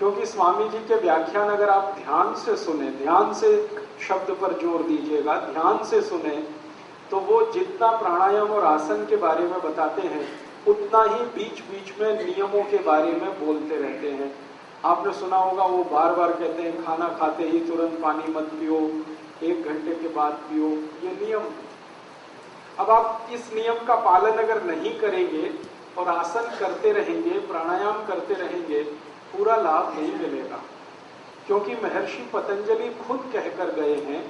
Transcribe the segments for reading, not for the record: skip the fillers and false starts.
क्योंकि स्वामी जी के व्याख्यान अगर आप ध्यान से सुने, ध्यान से शब्द पर जोर दीजिएगा, ध्यान से सुने, तो वो जितना प्राणायाम और आसन के बारे में बताते हैं उतना ही बीच बीच में नियमों के बारे में बोलते रहते हैं। आपने सुना होगा वो बार बार कहते हैं खाना खाते ही तुरंत पानी मत पियो, 1 घंटे के बाद पियो, ये नियम। अब आप इस नियम का पालन अगर नहीं करेंगे और आसन करते रहेंगे, प्राणायाम करते रहेंगे, पूरा लाभ नहीं मिलेगा। क्योंकि महर्षि पतंजलि खुद कहकर गए हैं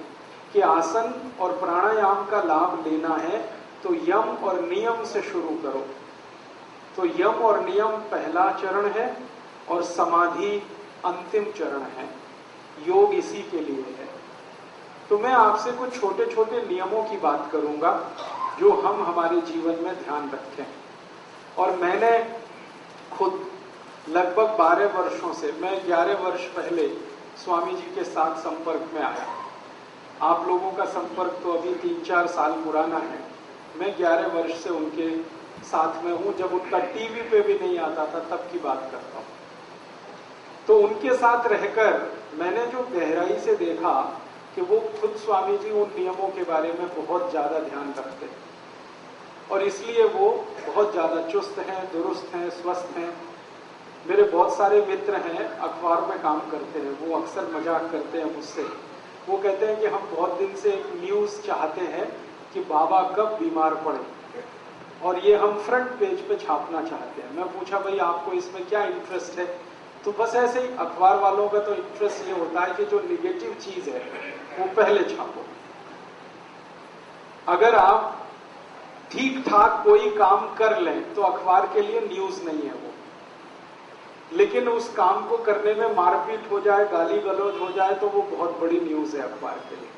कि आसन और प्राणायाम का लाभ लेना है तो यम और नियम से शुरू करो। तो यम और नियम पहला चरण है और समाधि अंतिम चरण है। योग इसी के लिए है। तो मैं आपसे कुछ छोटे छोटे नियमों की बात करूंगा जो हम हमारे जीवन में ध्यान रखें। और मैंने खुद लगभग 12 वर्षों से, मैं 11 वर्ष पहले स्वामी जी के साथ संपर्क में आया। आप लोगों का संपर्क तो अभी 3-4 साल पुराना है। मैं 11 वर्ष से उनके साथ में हूं। जब उनका टीवी पे भी नहीं आता था तब की बात करता हूं। तो उनके साथ रहकर मैंने जो गहराई से देखा कि वो खुद स्वामी जी उन नियमों के बारे में बहुत ज्यादा ध्यान रखते हैं और इसलिए वो बहुत ज्यादा चुस्त हैं, दुरुस्त हैं, स्वस्थ हैं। मेरे बहुत सारे मित्र हैं, अखबार में काम करते हैं, वो अक्सर मजाक करते हैं मुझसे। वो कहते हैं कि हम बहुत दिन से एक न्यूज चाहते हैं कि बाबा कब बीमार पड़े और ये हम फ्रंट पेज पे छापना चाहते हैं। मैं पूछा भाई आपको इसमें क्या इंटरेस्ट है? तो बस ऐसे ही अखबार वालों का तो इंटरेस्ट ये होता है कि जो निगेटिव चीज है वो पहले छापो। अगर आप ठीक ठाक कोई काम कर लें तो अखबार के लिए न्यूज नहीं है वो, लेकिन उस काम को करने में मारपीट हो जाए, गाली गलौज हो जाए तो वो बहुत बड़ी न्यूज है अखबार के लिए।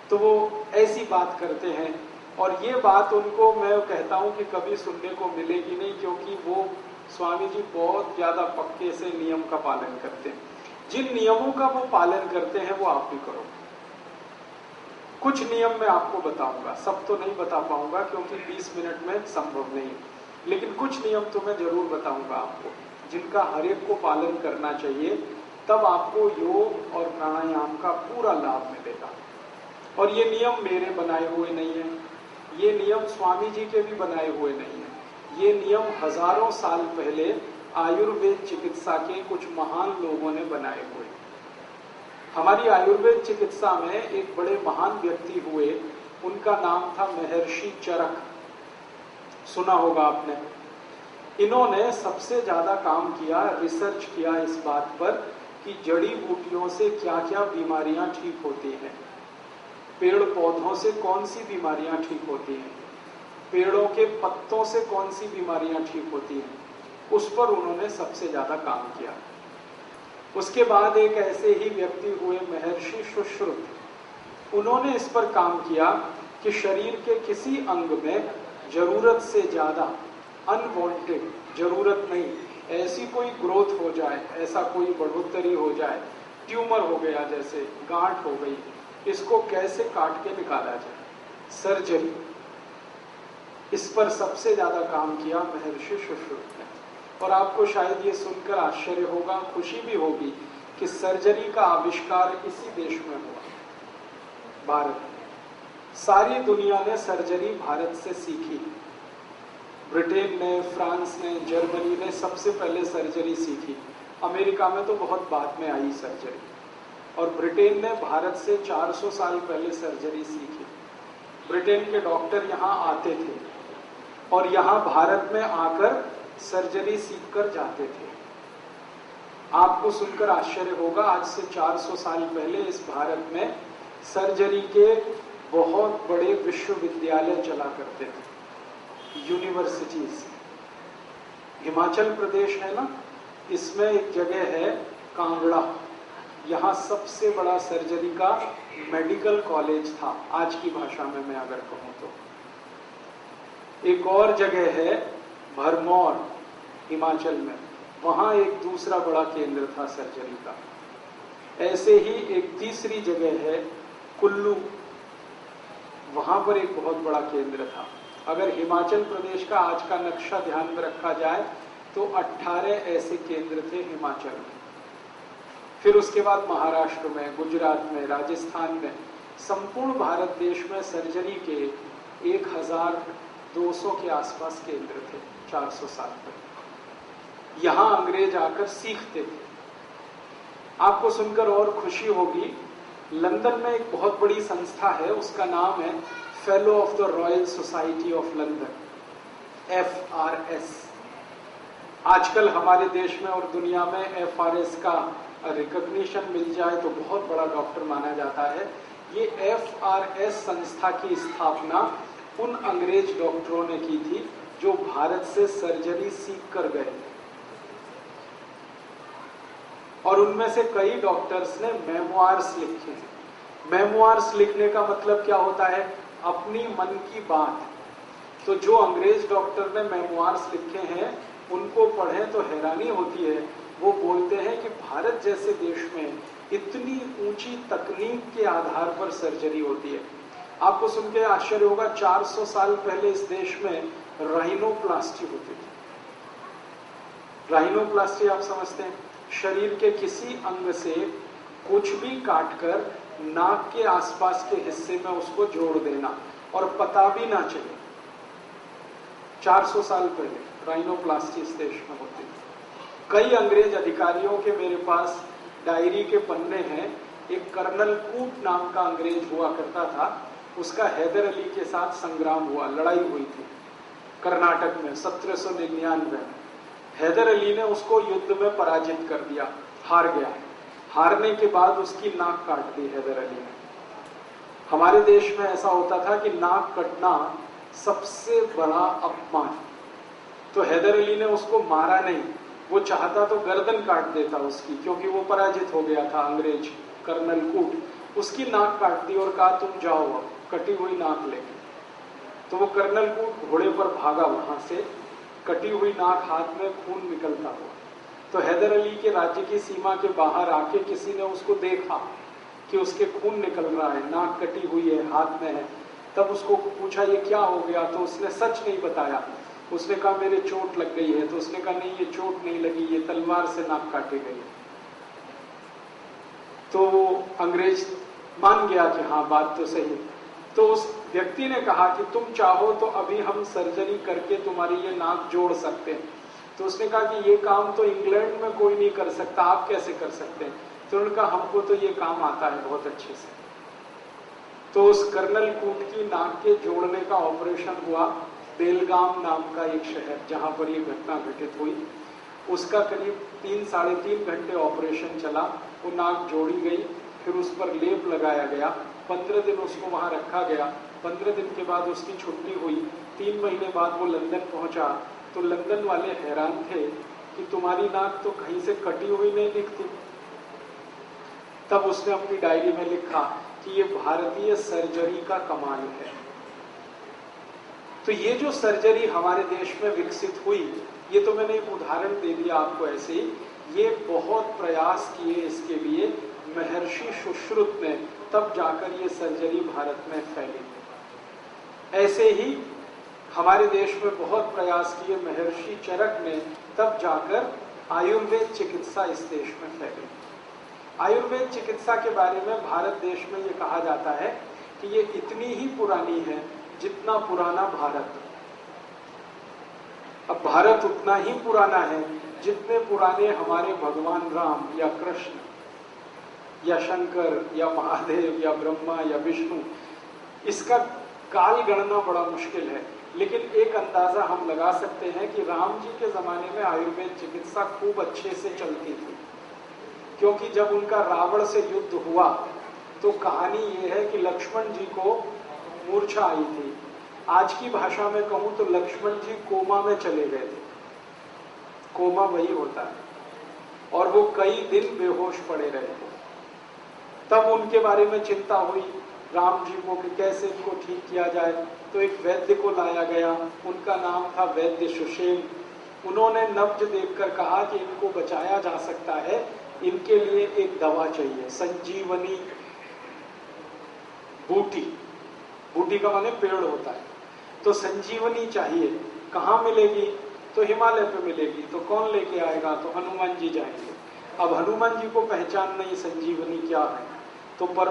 तो वो ऐसी बात करते हैं और ये बात उनको मैं कहता हूं कि कभी सुनने को मिलेगी नहीं, क्योंकि वो स्वामी जी बहुत ज्यादा पक्के से नियम का पालन करते हैं। जिन नियमों का वो पालन करते हैं वो आप भी करो। कुछ नियम मैं आपको बताऊंगा, सब तो नहीं बता पाऊंगा क्योंकि 20 मिनट में संभव नहीं, लेकिन कुछ नियम तो मैं जरूर बताऊंगा आपको जिनका हर एक को पालन करना चाहिए। तब आपको योग और प्राणायाम का पूरा लाभ मिलेगा। और ये नियम मेरे बनाए हुए नहीं है, ये नियम स्वामी जी के भी बनाए हुए नहीं है। ये नियम हजारों साल पहले आयुर्वेद चिकित्सा के कुछ महान लोगों ने बनाए हुए। हमारी आयुर्वेद चिकित्सा में एक बड़े महान व्यक्ति हुए, उनका नाम था महर्षि चरक। सुना होगा आपने। इन्होंने सबसे ज्यादा काम किया, रिसर्च किया इस बात पर कि जड़ी बूटियों से क्या क्या बीमारियां ठीक होती हैं, पेड़ पौधों से कौन सी बीमारियां ठीक होती हैं, पेड़ों के पत्तों से कौन सी बीमारियां ठीक होती हैं, उस पर उन्होंने सबसे ज्यादा काम किया। उसके बाद एक ऐसे ही व्यक्ति हुए महर्षि सुश्रुत। उन्होंने इस पर काम किया कि शरीर के किसी अंग में जरूरत से ज्यादा अनवांटेड, जरूरत नहीं, ऐसी कोई ग्रोथ हो जाए, ऐसा कोई बढ़ोतरी हो जाए, ट्यूमर हो गया, जैसे गांठ हो गई, इसको कैसे काट के निकाला जाए, सर्जरी। इस पर सबसे ज्यादा काम किया महर्षि सुश्रुत ने। और आपको शायद ये सुनकर आश्चर्य होगा, खुशी भी होगी कि सर्जरी का आविष्कार इसी देश में हुआ, भारत में। सारी दुनिया ने सर्जरी भारत से सीखी। ब्रिटेन ने, फ्रांस ने, जर्मनी ने सबसे पहले सर्जरी सीखी। अमेरिका में तो बहुत बाद में आई सर्जरी। और ब्रिटेन ने भारत से 400 साल पहले सर्जरी सीखी। ब्रिटेन के डॉक्टर यहाँ आते थे और यहाँ भारत में आकर सर्जरी सीखकर जाते थे। आपको सुनकर आश्चर्य होगा, आज से 400 साल पहले इस भारत में सर्जरी के बहुत बड़े विश्वविद्यालय चला करते थे, यूनिवर्सिटीज। हिमाचल प्रदेश है ना, इसमें एक जगह है कांगड़ा, यहाँ सबसे बड़ा सर्जरी का मेडिकल कॉलेज था, आज की भाषा में मैं अगर कहूँ तो। एक और जगह है भरमौर, हिमाचल में, वहां एक दूसरा बड़ा केंद्र था सर्जरी का। ऐसे ही एक तीसरी जगह है कुल्लू, वहां पर एक बहुत बड़ा केंद्र था। अगर हिमाचल प्रदेश का आज का नक्शा ध्यान में रखा जाए तो 18 ऐसे केंद्र थे हिमाचल में। फिर उसके बाद महाराष्ट्र में, गुजरात में, राजस्थान में, संपूर्ण भारत देश में सर्जरी के 1200 के आसपास केंद्र थे 400 साल पहले। यहां अंग्रेज आकर सीखते थे। आपको सुनकर और खुशी होगी, लंदन में एक बहुत बड़ी संस्था है, उसका नाम है fellow of the royal society of London, FRS। आजकल हमारे देश में और दुनिया में FRS का रिकॉग्निशन मिल जाए तो बहुत बड़ा डॉक्टर माना जाता है। ये FRS संस्था की स्थापना उन अंग्रेज डॉक्टरों ने की थी जो भारत से सर्जरी सीख कर गए थे, और उनमें से कई डॉक्टर्स ने मेमोइर्स लिखे हैं। मेमोइर्स लिखने का मतलब क्या होता है? अपनी मन की बात। तो जो अंग्रेज डॉक्टर ने मेमोइर्स लिखे हैं उनको पढ़ें तो हैरानी होती है। वो बोलते हैं कि भारत जैसे देश में इतनी ऊंची तकनीक के आधार पर सर्जरी होती है। आपको सुन के आश्चर्य होगा, 400 साल पहले इस देश में राइनोप्लास्टी होती थी। राइनोप्लास्टी आप समझते हैं? शरीर के किसी अंग से कुछ भी काटकर नाक के आसपास के हिस्से में उसको जोड़ देना और पता भी ना चले। 400 साल पहले राइनोप्लास्टी इस देश में होती थी। कई अंग्रेज अधिकारियों के मेरे पास डायरी के पन्ने हैं। एक कर्नल कूट नाम का अंग्रेज हुआ करता था, उसका हैदर अली के साथ संग्राम हुआ, लड़ाई हुई थी कर्नाटक में 1799 में। हैदर अली ने उसको युद्ध में पराजित कर दिया, हार गया। हारने के बाद उसकी नाक काट दी हैदर अली ने। हमारे देश में ऐसा होता था कि नाक कटना सबसे बड़ा अपमान। तो हैदर अली ने उसको मारा नहीं, वो चाहता तो गर्दन काट देता उसकी, क्योंकि वो पराजित हो गया था अंग्रेज कर्नल कूट। उसकी नाक काट दी और कहा तुम जाओ अब कटी हुई नाक लेके। तो वो कर्नल कूट घोड़े पर भागा वहां से, कटी हुई नाक हाथ में, खून निकलता हुआ। तो हैदर अली के राज्य की सीमा के बाहर आके किसी ने उसको देखा कि उसके खून निकल रहा है, नाक कटी हुई है, हाथ में है। तब उसको पूछा ये क्या हो गया, तो उसने सच नहीं बताया। उसने कहा मेरे चोट लग गई है। तो उसने कहा नहीं, ये चोट नहीं लगी, ये तलवार से नाक काटी गई। तो अंग्रेज मान गया कि हाँ बात तो सही। तो उस व्यक्ति ने कहा कि तुम चाहो तो अभी हम सर्जरी करके तुम्हारी ये नाक जोड़ सकते हैं। तो उसने कहा कि ये काम तो इंग्लैंड में कोई नहीं कर सकता, आप कैसे कर सकते हैं? तो उन्होंने कहा हमको तो ये काम आता है बहुत अच्छे से। तो उस कर्नल कूट की नाक के जोड़ने का ऑपरेशन हुआ। बेलगाम नाम का एक शहर जहां पर ये घटना घटित हुई, उसका करीब 3-3.5 घंटे ऑपरेशन चला। वो नाक जोड़ी गई, फिर उस पर लेप लगाया गया। 15 दिन उसको वहां रखा गया। 15 दिन के बाद उसकी छुट्टी हुई। 3 महीने बाद वो लंदन पहुंचा। तो लंदन वाले हैरान थे कि तुम्हारी नाक तो कहीं से कटी हुई नहीं दिखती। तब उसने अपनी डायरी में लिखा कि ये भारतीय सर्जरी का कमाल है। तो ये जो सर्जरी हमारे देश में विकसित हुई, ये तो मैंने एक उदाहरण दे दिया आपको ऐसे ही। ये बहुत प्रयास किए इसके लिए महर्षि सुश्रुत ने, तब जाकर ये सर्जरी भारत में फैली। ऐसे ही हमारे देश में बहुत प्रयास किए महर्षि चरक ने, तब जाकर आयुर्वेद चिकित्सा इस देश में फैली। आयुर्वेद चिकित्सा के बारे में भारत देश में ये कहा जाता है कि ये इतनी ही पुरानी है जितना पुराना भारत। अब भारत उतना ही पुराना है जितने पुराने हमारे भगवान राम या कृष्ण या शंकर या महादेव या ब्रह्मा या विष्णु। इसका काल गणना बड़ा मुश्किल है, लेकिन एक अंदाजा हम लगा सकते हैं कि राम जी के जमाने में आयुर्वेद चिकित्सा खूब अच्छे से चलती थी, क्योंकि जब उनका रावण से युद्ध हुआ तो कहानी ये है कि लक्ष्मण जी को मूर्छा आई थी। आज की भाषा में कहूं तो लक्ष्मण जी कोमा में चले गए थे। कोमा वही होता है, और वो कई दिन बेहोश पड़े रहे थे। तब उनके बारे में चिंता हुई राम जी को कि कैसे इनको ठीक किया जाए। तो एक वैद्य को लाया गया, उनका नाम था वैद्य सुषेण। उन्होंने नब्ज देखकर कहा कि इनको बचाया जा सकता है, इनके लिए एक दवा चाहिए, संजीवनी बूटी। बूटी का माने पेड़ होता है। तो संजीवनी चाहिए, कहाँ मिलेगी? तो हिमालय पे मिलेगी। तो कौन लेके आएगा? तो हनुमान जी जाएंगे। अब हनुमान जी को पहचान नहीं संजीवनी क्या है, तो पर